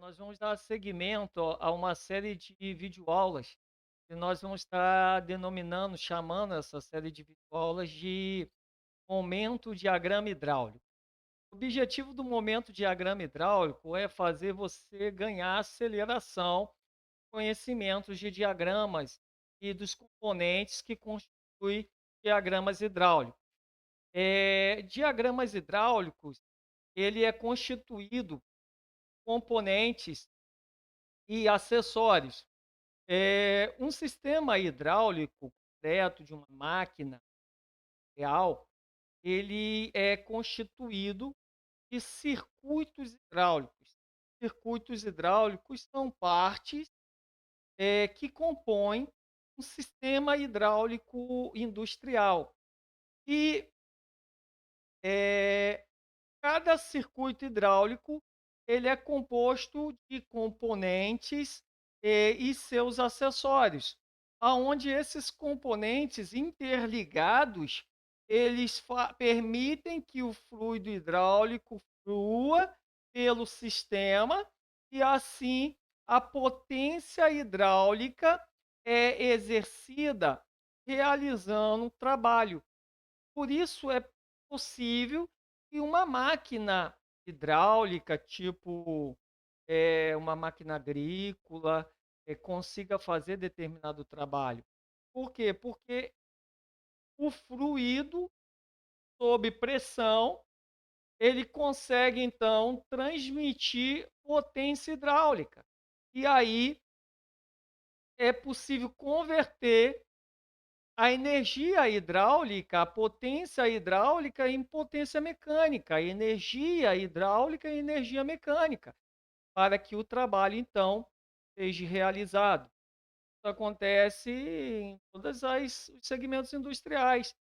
Nós vamos dar seguimento a uma série de videoaulas que nós vamos estar denominando, chamando essa série de videoaulas de momento diagrama hidráulico. O objetivo do momento diagrama hidráulico é fazer você ganhar aceleração, conhecimentos de diagramas e dos componentes que constituem diagramas hidráulicos. Diagramas hidráulicos, ele é constituído por componentes e acessórios. Um sistema hidráulico completo de uma máquina real, ele é constituído de circuitos hidráulicos. Circuitos hidráulicos são partes que compõem um sistema hidráulico industrial. E eh, cada circuito hidráulico ele é composto de componentes e seus acessórios, aonde esses componentes interligados eles permitem que o fluido hidráulico flua pelo sistema e assim a potência hidráulica é exercida realizando o trabalho. Por isso é possível que uma máquina hidráulica, tipo, uma máquina agrícola, consiga fazer determinado trabalho. Por quê? Porque o fluido, sob pressão, ele consegue então transmitir potência hidráulica. E aí é possível converter a energia hidráulica, a potência hidráulica em potência mecânica, a energia hidráulica em energia mecânica, para que o trabalho, então, seja realizado. Isso acontece em todos os segmentos industriais,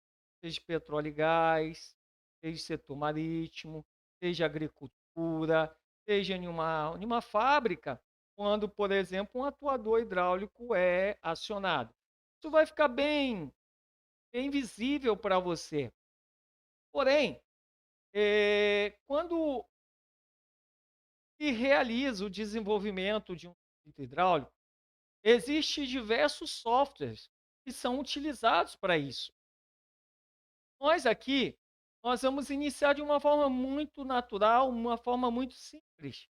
seja petróleo e gás, seja setor marítimo, seja agricultura, seja em uma fábrica, quando, por exemplo, um atuador hidráulico é acionado. Isso vai ficar bem visível para você. Porém, quando se realiza o desenvolvimento de um circuito hidráulico, existem diversos softwares que são utilizados para isso. Nós aqui, nós vamos iniciar de uma forma muito natural, uma forma muito simples,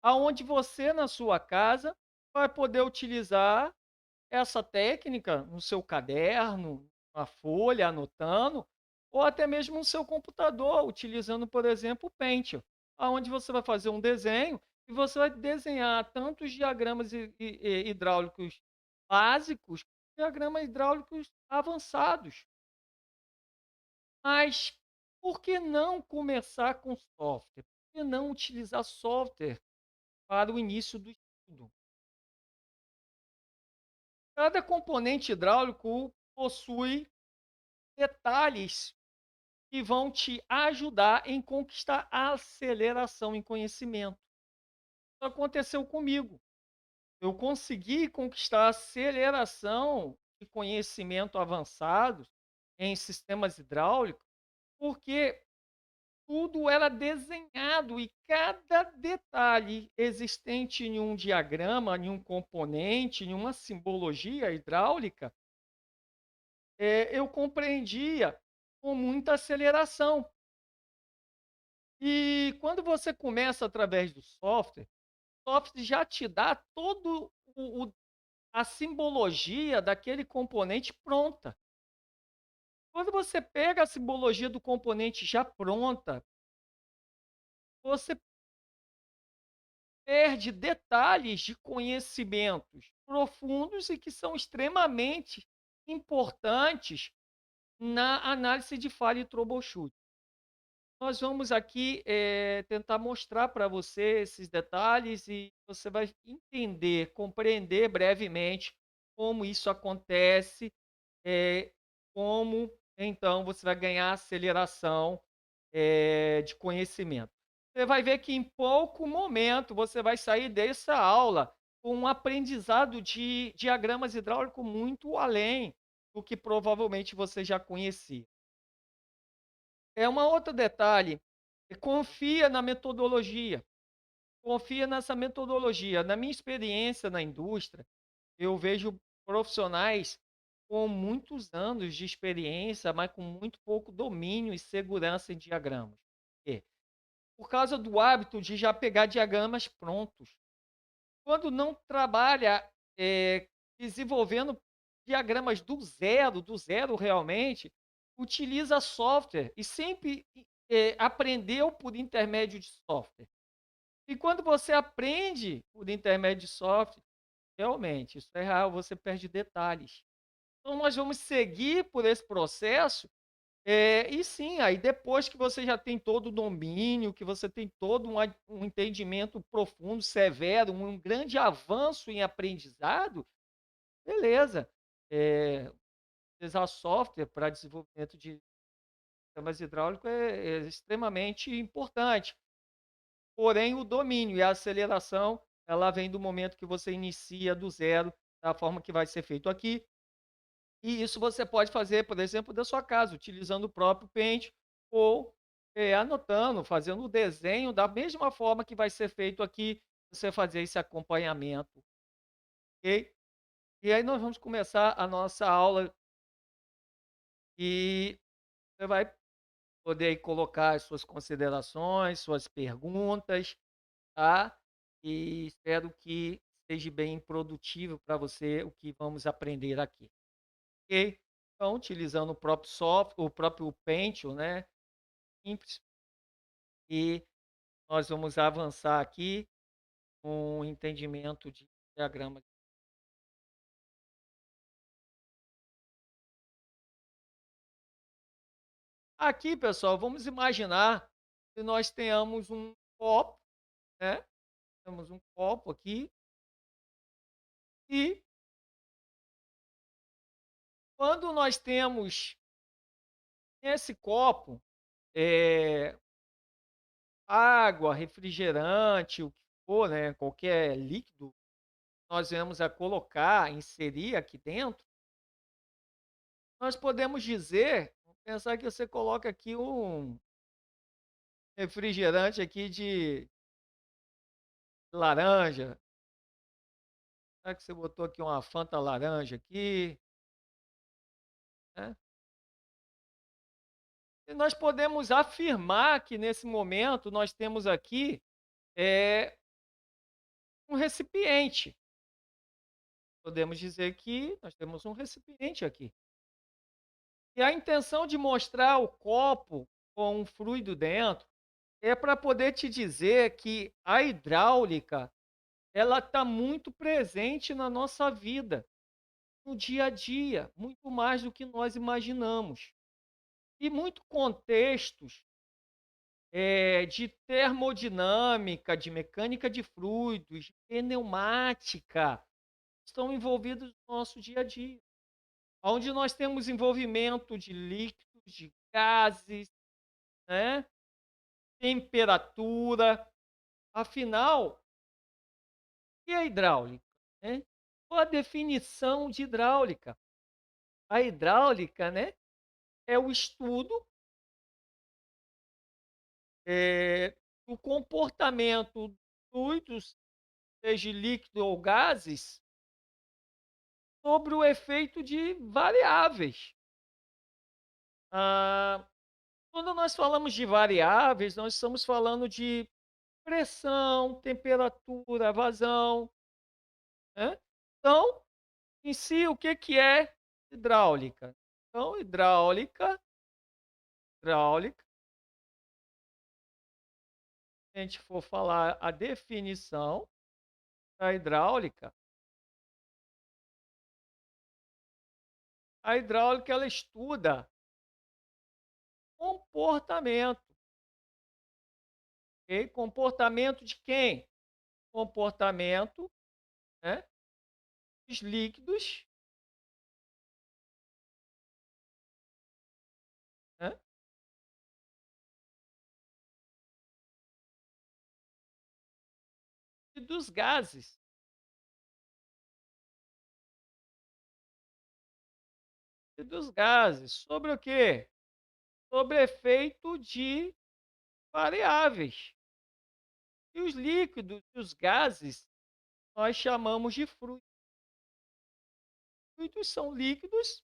aonde você na sua casa vai poder utilizar essa técnica no seu caderno, uma folha, anotando, ou até mesmo no seu computador, utilizando, por exemplo, o Paint, aonde você vai fazer um desenho e você vai desenhar tanto os diagramas hidráulicos básicos, diagramas hidráulicos avançados. Mas por que não começar com software? Por que não utilizar software para o início do estudo? Cada componente hidráulico possui detalhes que vão te ajudar em conquistar aceleração em conhecimento. Isso aconteceu comigo. Eu consegui conquistar aceleração de conhecimento avançado em sistemas hidráulicos, porque tudo era desenhado e cada detalhe existente em um diagrama, em um componente, em uma simbologia hidráulica, eu compreendia com muita aceleração. E quando você começa através do software, o software já te dá todo a simbologia daquele componente pronta. Quando você pega a simbologia do componente já pronta, você perde detalhes de conhecimentos profundos e que são extremamente importantes na análise de falha e troubleshoot. Nós vamos aqui tentar mostrar para você esses detalhes e você vai entender, compreender brevemente como isso acontece, como então você vai ganhar aceleração de conhecimento. Você vai ver que em pouco momento você vai sair dessa aula com um aprendizado de diagramas hidráulicos muito além do que provavelmente você já conhecia. É uma outro detalhe, confia na metodologia. confia nessa metodologia. Na minha experiência na indústria, eu vejo profissionais com muitos anos de experiência, mas com muito pouco domínio e segurança em diagramas. Por quê? Por causa do hábito de já pegar diagramas prontos. Quando não trabalha desenvolvendo diagramas do zero realmente, utiliza software e sempre aprendeu por intermédio de software. E quando você aprende por intermédio de software, realmente, isso é real, você perde detalhes. Então, nós vamos seguir por esse processo, e sim, aí depois que você já tem todo o domínio, que você tem todo um entendimento profundo, severo, um grande avanço em aprendizado, beleza. Utilizar software para desenvolvimento de sistemas hidráulicos é extremamente importante. Porém, o domínio e a aceleração, ela vem do momento que você inicia do zero, da forma que vai ser feito aqui. E isso você pode fazer, por exemplo, da sua casa, utilizando o próprio Paint ou anotando, fazendo o desenho da mesma forma que vai ser feito aqui, você fazer esse acompanhamento, ok? E aí nós vamos começar a nossa aula e você vai poder aí colocar as suas considerações, suas perguntas, tá? E espero que seja bem produtivo para você o que vamos aprender aqui, ok? Então, utilizando o próprio software, o próprio Pentium, né? Simples. E nós vamos avançar aqui com o entendimento de diagrama. Aqui, pessoal, vamos imaginar que nós tenhamos um copo, né? Temos um copo aqui e quando nós temos esse copo, é, água, refrigerante, o que for, né? Qualquer líquido, nós vamos a colocar, inserir aqui dentro, nós podemos dizer, vamos pensar que você coloca aqui um refrigerante aqui de laranja. Será que você botou aqui uma Fanta laranja aqui, né? E nós podemos afirmar que nesse momento nós temos aqui é, um recipiente. Podemos dizer que nós temos um recipiente aqui. E a intenção de mostrar o copo com um fluido dentro é para poder te dizer que a hidráulica ela está muito presente na nossa vida, no dia a dia, muito mais do que nós imaginamos. E muitos contextos de termodinâmica, de mecânica de fluidos, de pneumática, estão envolvidos no nosso dia a dia, onde nós temos envolvimento de líquidos, de gases, né? Temperatura. Afinal, o que é hidráulica? Né? Qual a definição de hidráulica? A hidráulica, né, é o estudo do comportamento dos fluidos, seja líquido ou gases, sobre o efeito de variáveis. Ah, quando nós falamos de variáveis, nós estamos falando de pressão, temperatura, vazão, né? Então, em si, o que, que é hidráulica? Então, hidráulica, se a gente for falar a definição da hidráulica, a hidráulica ela estuda comportamento. Okay? Comportamento de quem? Comportamento, né, dos líquidos, né, e dos gases. E dos gases. Sobre o quê? Sobre efeito de variáveis. E os líquidos e os gases nós chamamos de fluidos. Fluidos são líquidos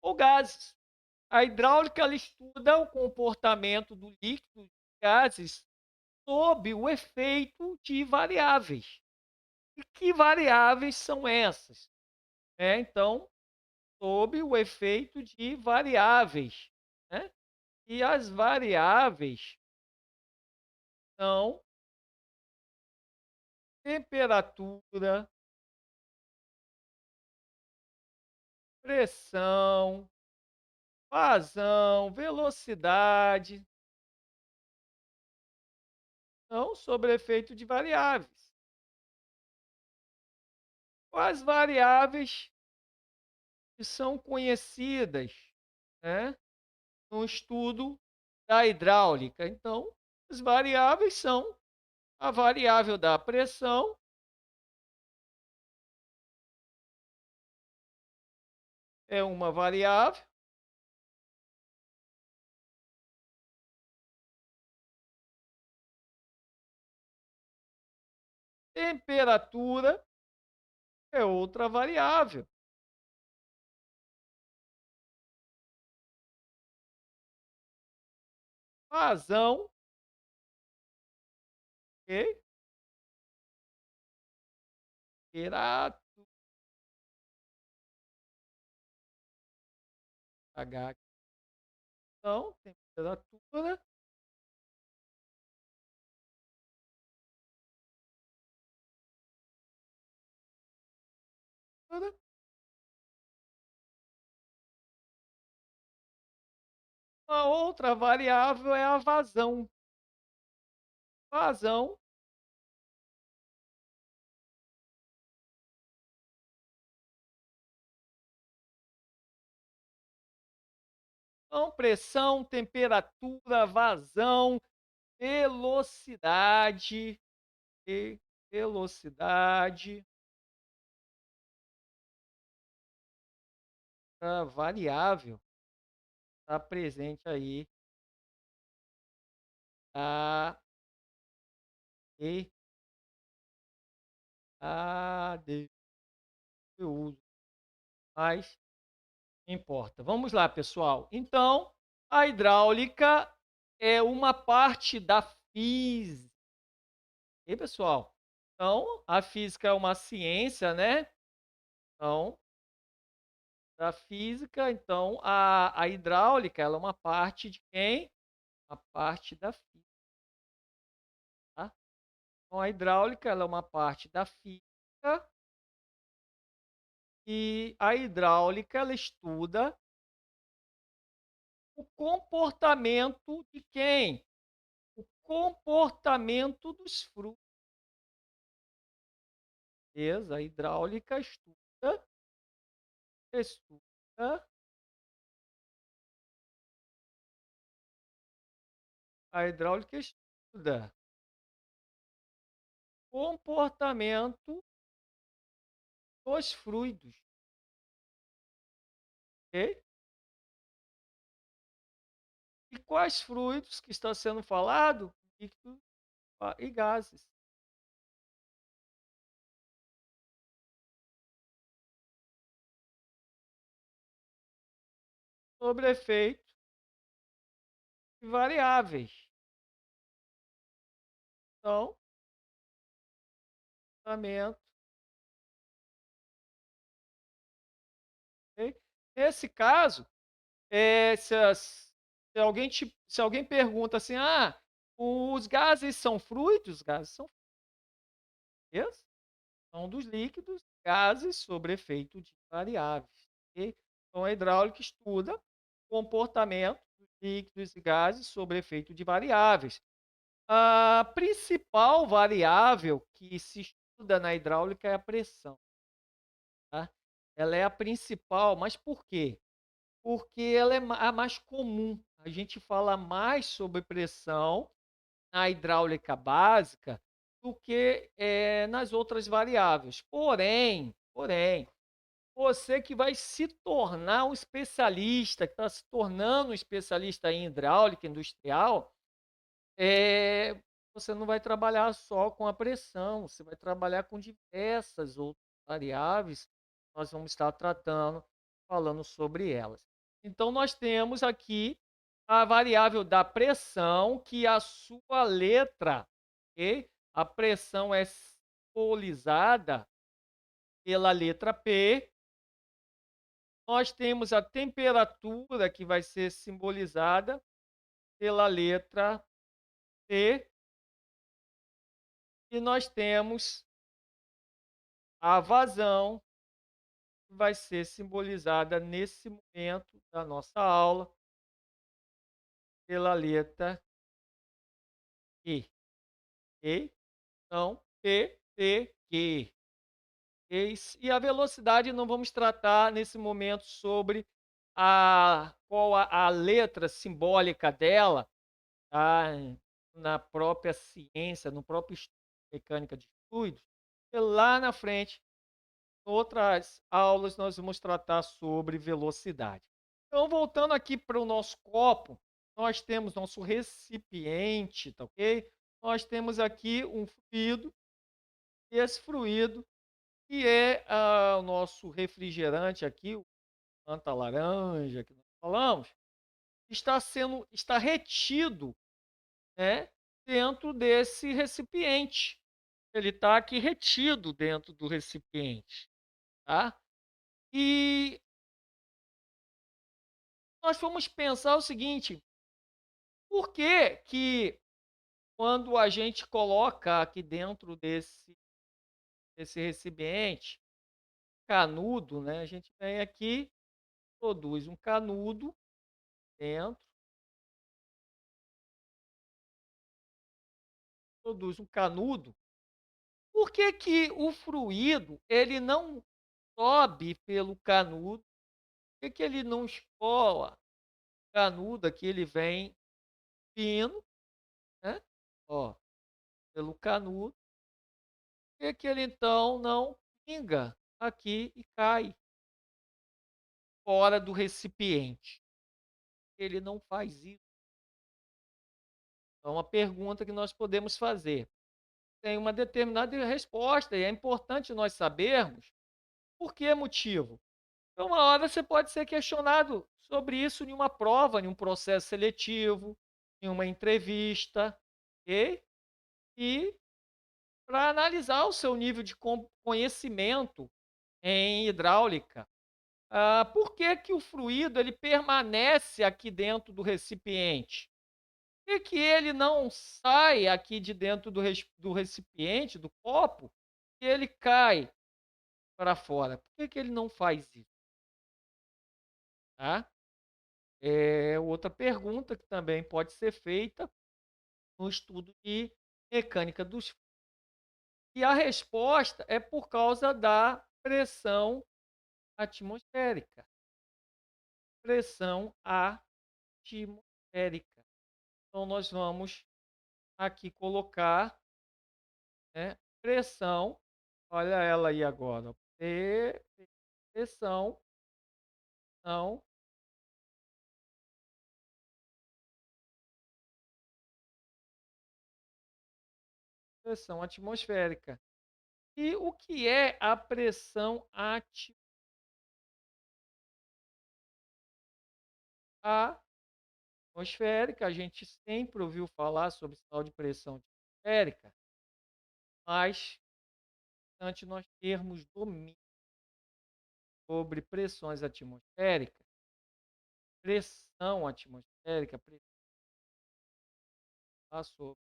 ou gases. A hidráulica ela estuda o comportamento do líquido e gases sob o efeito de variáveis. E que variáveis são essas? Então, sob o efeito de variáveis, né? E as variáveis são temperatura, pressão, vazão, velocidade, são sobre efeito de variáveis. As variáveis que são conhecidas, né, no estudo da hidráulica. Então, as variáveis são a variável da pressão, é uma variável, temperatura é outra variável, vazão, ok? Temperatura, H, então, temperatura, uma outra variável é a vazão. Vazão, então, pressão, temperatura, vazão, velocidade e velocidade, a variável está presente aí a e a de uso, mas importa. Vamos lá, pessoal. Então, a hidráulica é uma parte da física. E pessoal? Então, a física é uma ciência, né? Então, da física, então a hidráulica ela é uma parte de quem? Uma parte da física. Tá? Então, a hidráulica ela é uma parte da física e a hidráulica ela estuda o comportamento de quem? O comportamento dos fluidos. Beleza? A hidráulica estuda a hidráulica estuda comportamento dos fluidos, ok? E quais fluidos que está sendo falado? Líquidos e gases. Sobre efeito de variáveis. Então, comportamento, ok? Nesse caso, se alguém pergunta assim, os gases são fluidos? Os gases são fluidos. São dos líquidos, gases sobre efeito de variáveis. Ok? Então, a hidráulica estuda o comportamento dos líquidos e gases sobre efeito de variáveis. A principal variável que se estuda na hidráulica é a pressão. Tá? Ela é a principal, mas por quê? Porque ela é a mais comum. A gente fala mais sobre pressão na hidráulica básica do que nas outras variáveis. Porém, você que vai se tornar um especialista, que está se tornando um especialista em hidráulica industrial, você não vai trabalhar só com a pressão, você vai trabalhar com diversas outras variáveis. Nós vamos estar tratando, falando sobre elas. Então, nós temos aqui a variável da pressão, que a sua letra, ok? A pressão é simbolizada pela letra P. Nós temos a temperatura, que vai ser simbolizada pela letra T. E nós temos a vazão, que vai ser simbolizada nesse momento da nossa aula pela letra Q. Ok? Então, P, T, Q. E a velocidade não vamos tratar nesse momento sobre qual a letra simbólica dela, tá? Na própria ciência, no próprio estudo de mecânica de fluidos. E lá na frente, outras aulas, nós vamos tratar sobre velocidade. Então, voltando aqui para o nosso copo, nós temos nosso recipiente, tá ok? Nós temos aqui um fluido, e esse fluido, que é o nosso refrigerante aqui, o Fanta laranja que nós falamos, está retido, né, dentro desse recipiente. Ele está aqui retido dentro do recipiente, tá? E nós vamos pensar o seguinte: por que que quando a gente coloca aqui dentro desse recipiente, canudo, né? A gente vem aqui, produz um canudo dentro, produz um canudo. Por que que o fluido ele não sobe pelo canudo? Por que que ele não escoa o canudo aqui? Ele vem fino, né? Ó, pelo canudo. Por que que ele então não pinga aqui e cai fora do recipiente? Ele não faz isso. É uma pergunta que nós podemos fazer. Tem uma determinada resposta e é importante nós sabermos por que motivo. Então, uma hora você pode ser questionado sobre isso em uma prova, em um processo seletivo, em uma entrevista, ok? E para analisar o seu nível de conhecimento em hidráulica. Por que que o fluido ele permanece aqui dentro do recipiente? Por que que ele não sai aqui de dentro do recipiente, do copo, e ele cai para fora? Por que que ele não faz isso? Tá? Outra pergunta que também pode ser feita no estudo de mecânica dos fluidos. E a resposta é por causa da pressão atmosférica. Pressão atmosférica. Então, nós vamos aqui colocar, né, pressão. Olha ela aí agora. Pressão, não, pressão atmosférica. E o que é a pressão atmosférica? A gente sempre ouviu falar sobre sinal de pressão atmosférica, mas antes nós termos domínio sobre pressões atmosféricas, pressão atmosférica, sobre,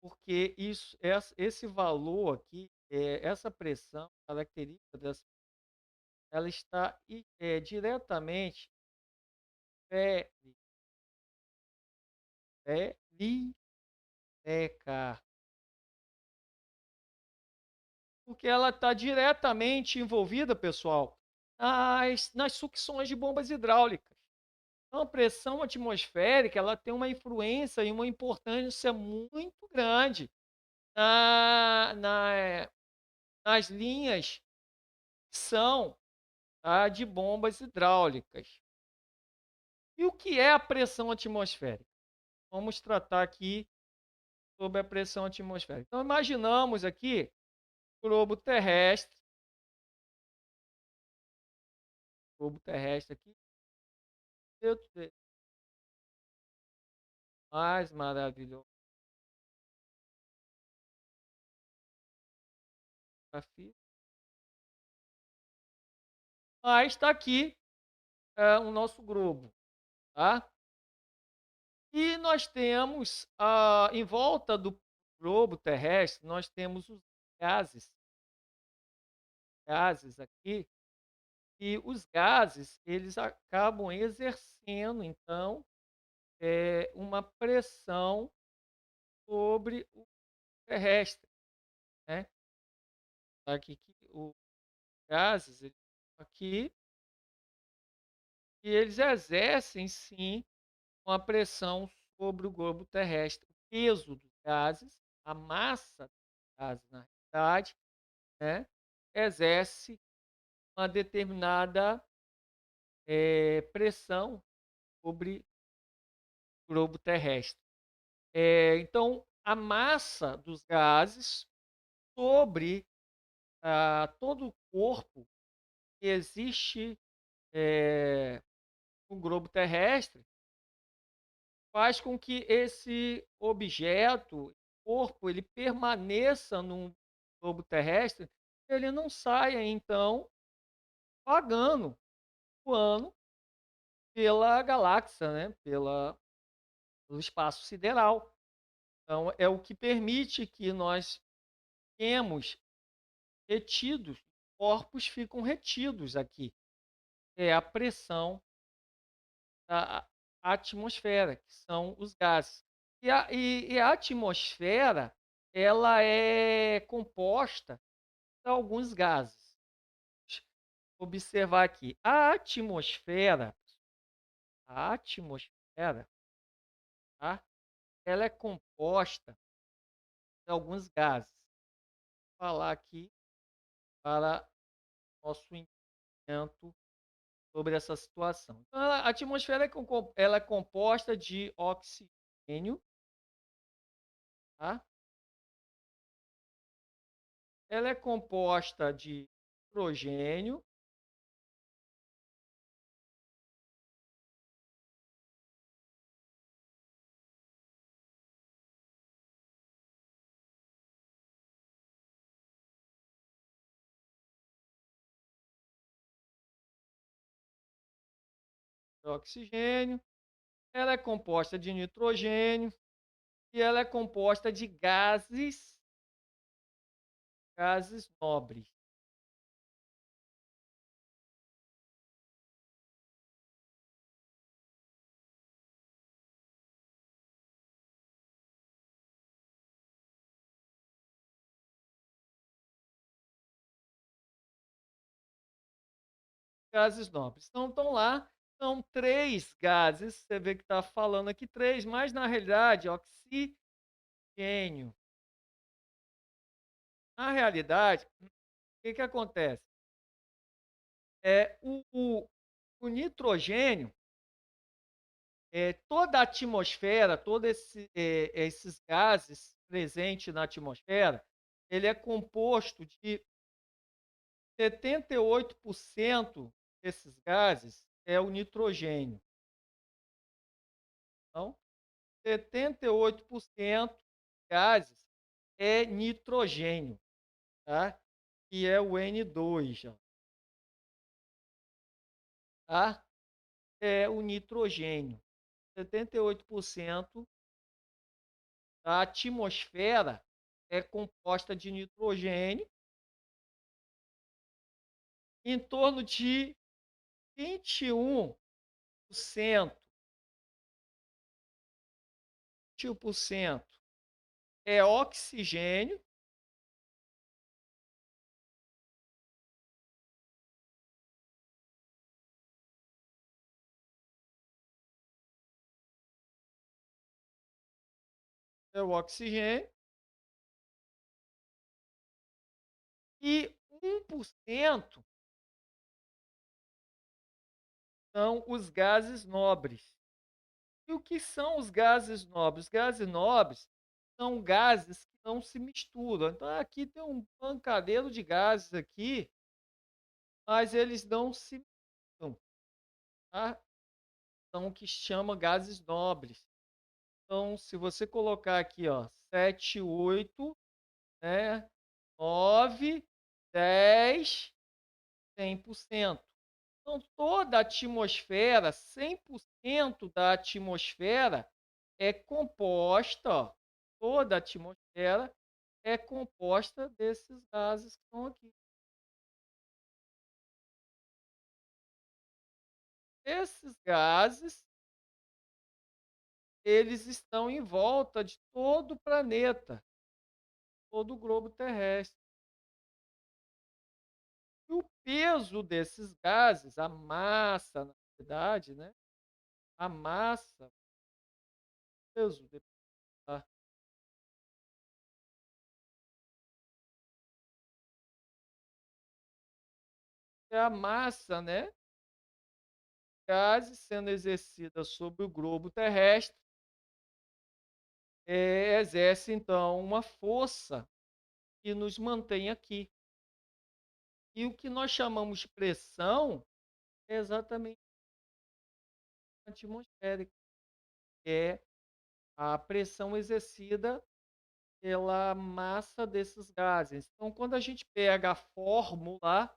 porque esse valor aqui, essa pressão, característica dessa, ela está diretamente periférica, porque ela está diretamente envolvida, pessoal, nas sucções de bombas hidráulicas. Então, a pressão atmosférica ela tem uma influência e uma importância muito grande nas linhas que são, tá, de bombas hidráulicas. E o que é a pressão atmosférica? Vamos tratar aqui sobre a pressão atmosférica. Então, imaginamos aqui globo terrestre aqui, meu Deus, mais maravilhoso. Mas está aqui o nosso globo, tá? E nós temos, em volta do globo terrestre, nós temos os gases, gases aqui, e os gases, eles acabam exercendo, então, uma pressão sobre o terrestre, né? Tá aqui que os gases eles estão aqui e eles exercem sim uma pressão sobre o globo terrestre. O peso dos gases, a massa dos gases, na realidade, né, exerce uma determinada pressão sobre o globo terrestre. Então, a massa dos gases sobre todo o corpo que existe no globo terrestre faz com que esse objeto, corpo, ele permaneça no globo terrestre, ele não saia, então, vagando, voando pela galáxia, né? Pelo espaço sideral. Então, é o que permite que nós temos retidos, corpos ficam retidos aqui. É a pressão da atmosfera, que são os gases. E a atmosfera, ela é composta de alguns gases. Observar aqui, a atmosfera, tá? Ela é composta de alguns gases. Vou falar aqui para nosso entendimento sobre essa situação. Então, a atmosfera ela é composta de oxigênio, tá? Ela é composta de hidrogênio, ela é composta de nitrogênio e ela é composta de gases nobres. Gases nobres. Então, estão lá, são três gases, você vê que está falando aqui três, mas na realidade, oxigênio. Na realidade, o que acontece? O nitrogênio, toda a atmosfera, todos esses gases presentes na atmosfera, ele é composto de 78% desses gases é o nitrogênio. Então, 78% dos gases é nitrogênio, tá? Que é o N2, tá? É o nitrogênio. 78% da atmosfera é composta de nitrogênio, em torno de 21%, 21% é oxigênio, é o oxigênio, e 1% são os gases nobres. E o que são os gases nobres? Os gases nobres são gases que não se misturam. Então aqui tem um pancadeiro de gases aqui, mas eles não se misturam, tá? São o que chama gases nobres. Então, se você colocar aqui, ó, 7, 8, né, 9, 10, 100%. Então, toda a atmosfera, 100% da atmosfera é composta, ó, toda a atmosfera é composta desses gases que estão aqui. Esses gases, eles estão em volta de todo o planeta, todo o globo terrestre. E o peso desses gases, a massa, na verdade, né? A massa, o peso, tá? É a massa, né? Gases sendo exercida sobre o globo terrestre, exerce então uma força que nos mantém aqui. E o que nós chamamos de pressão é exatamente a atmosférica, que é a pressão exercida pela massa desses gases. Então, quando a gente pega a fórmula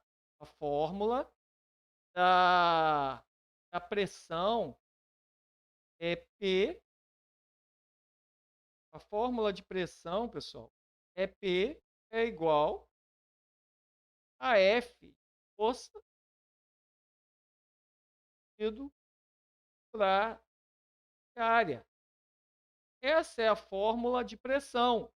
da, da pressão é P, a fórmula de pressão, pessoal, é P é igual a F, força, dividido por área. Essa é a fórmula de pressão.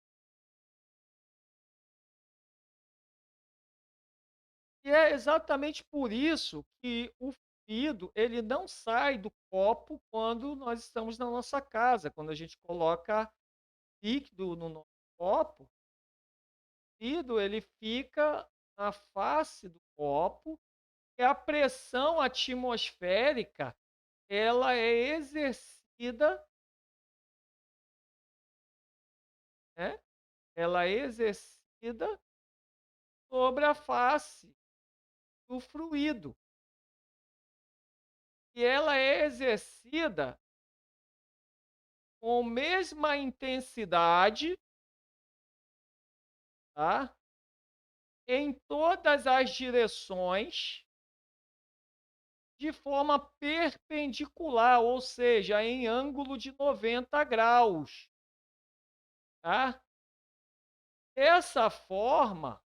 E é exatamente por isso que o fluido ele não sai do copo quando nós estamos na nossa casa. Quando a gente coloca líquido no nosso copo, o fluido ele fica na face do copo e a pressão atmosférica ela é exercida, né? Ela é exercida sobre a face do fluido. E ela é exercida com a mesma intensidade, tá? Em todas as direções, de forma perpendicular, ou seja, em ângulo de 90 graus, tá? Dessa forma,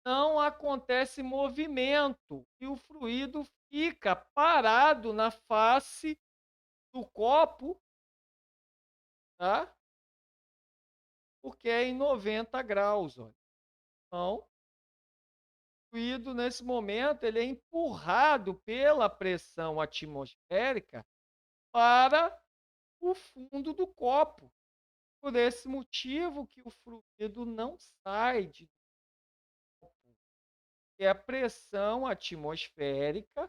não acontece movimento e o fluido fica parado na face do copo, tá? Porque é em 90 graus, olha. Então, o fluido nesse momento ele é empurrado pela pressão atmosférica para o fundo do copo. Por esse motivo que o fluido não sai de copo. E a pressão atmosférica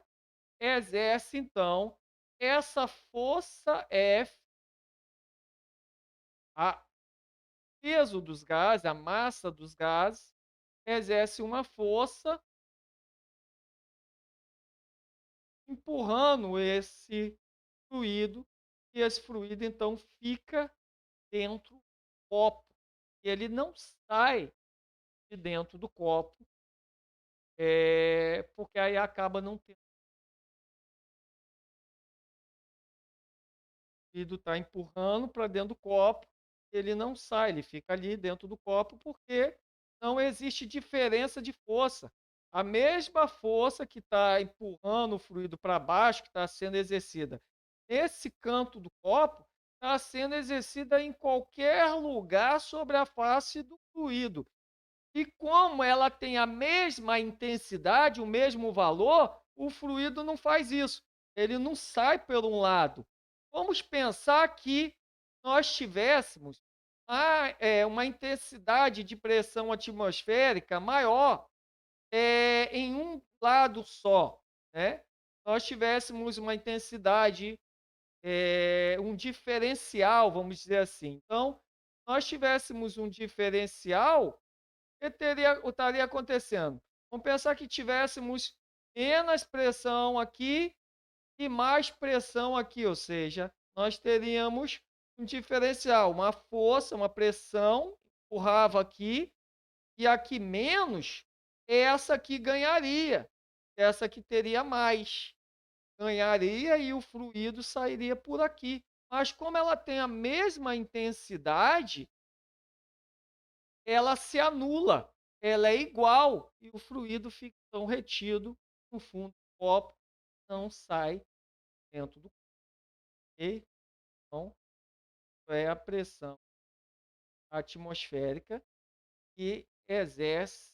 exerce então essa força F, a peso dos gases, a massa dos gases, exerce uma força empurrando esse fluido, e esse fluido então fica dentro do copo. E ele não sai de dentro do copo, porque aí acaba não tendo. O fluido está empurrando para dentro do copo, ele não sai, ele fica ali dentro do copo porque não existe diferença de força. A mesma força que está empurrando o fluido para baixo, que está sendo exercida nesse canto do copo, está sendo exercida em qualquer lugar sobre a face do fluido. E como ela tem a mesma intensidade, o mesmo valor, o fluido não faz isso. Ele não sai por um lado. Vamos pensar que nós tivéssemos uma intensidade de pressão atmosférica maior em um lado só, né? nós tivéssemos uma intensidade, um diferencial, vamos dizer assim. Então, nós tivéssemos um diferencial, o que estaria acontecendo? Vamos pensar que tivéssemos menos pressão aqui e mais pressão aqui, ou seja, nós teríamos um diferencial, uma força, uma pressão, empurrava aqui, e aqui menos, essa aqui ganharia, essa aqui teria mais, ganharia e o fluido sairia por aqui. Mas como ela tem a mesma intensidade, ela se anula, ela é igual e o fluido fica então retido no fundo do copo, não sai dentro do copo. Ok? Então, é a pressão atmosférica que exerce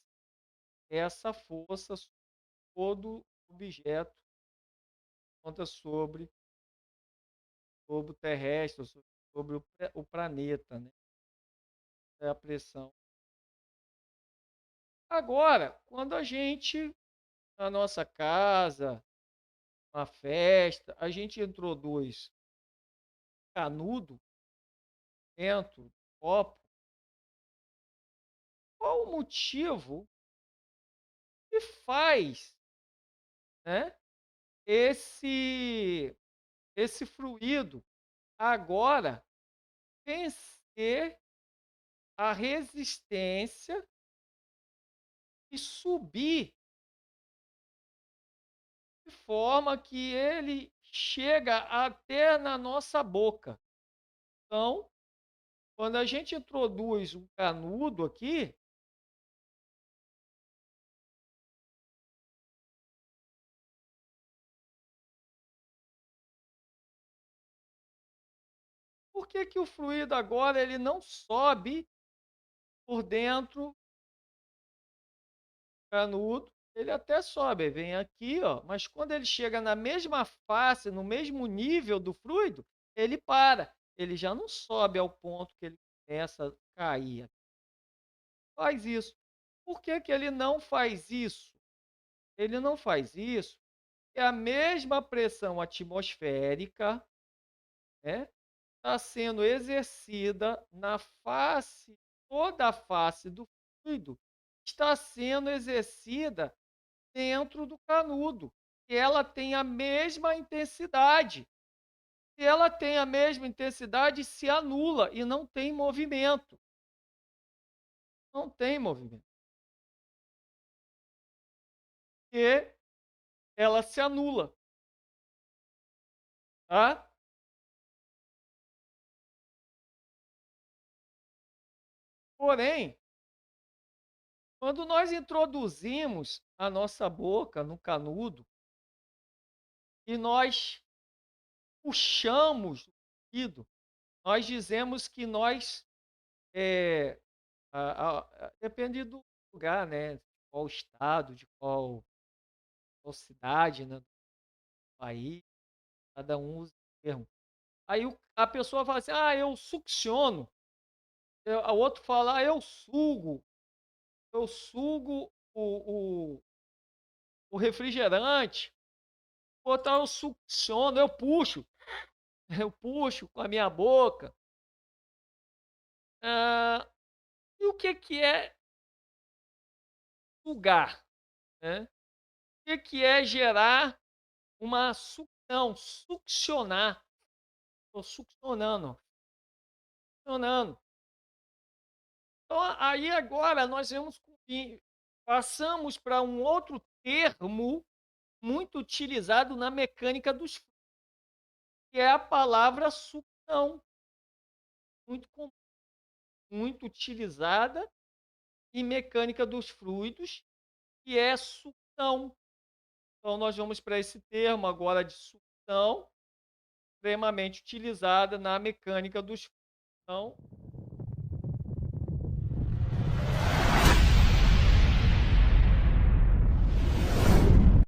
essa força sobre todo objeto conta sobre o terrestre, sobre o planeta, né? É a pressão. Agora, quando a gente, na nossa casa, uma festa, a gente introduz canudo dentro do copo, qual o motivo que faz, né, esse, esse fluido agora vencer a resistência e subir de forma que ele chega até na nossa boca. Então, quando a gente introduz um canudo aqui, por que que o fluido agora ele não sobe por dentro do canudo? Ele até sobe, vem aqui, ó, mas quando ele chega na mesma face, no mesmo nível do fluido, ele para. Ele já não sobe ao ponto que ele começa a cair. Faz isso. Por que que ele não faz isso? Ele não faz isso, porque a mesma pressão atmosférica, né, está sendo exercida na face, toda a face do fluido está sendo exercida dentro do canudo, e ela tem a mesma intensidade. Se ela tem a mesma intensidade, se anula e não tem movimento. Não tem movimento. E ela se anula, tá? Porém, quando nós introduzimos a nossa boca no canudo e nós puxamos o líquido, nós dizemos que nós, é, depende do lugar, né? De qual estado, de qual cidade, né? Do país, cada um usa o termo. Aí a pessoa fala assim, ah, eu succiono. O outro fala, ah, eu sugo o refrigerante. O outro, ah, eu succiono, eu puxo. Eu puxo com a minha boca. Ah, e o que que é sugar, né? O que que é gerar uma sucção, succionar? Estou succionando, succionando. Então, aí agora nós vemos passamos para um outro termo muito utilizado na mecânica dos fluidos, que é a palavra sucção, muito muito utilizada em mecânica dos fluidos, que é sucção. Então, nós vamos para esse termo agora de sucção, extremamente utilizada na mecânica dos fluidos. Então,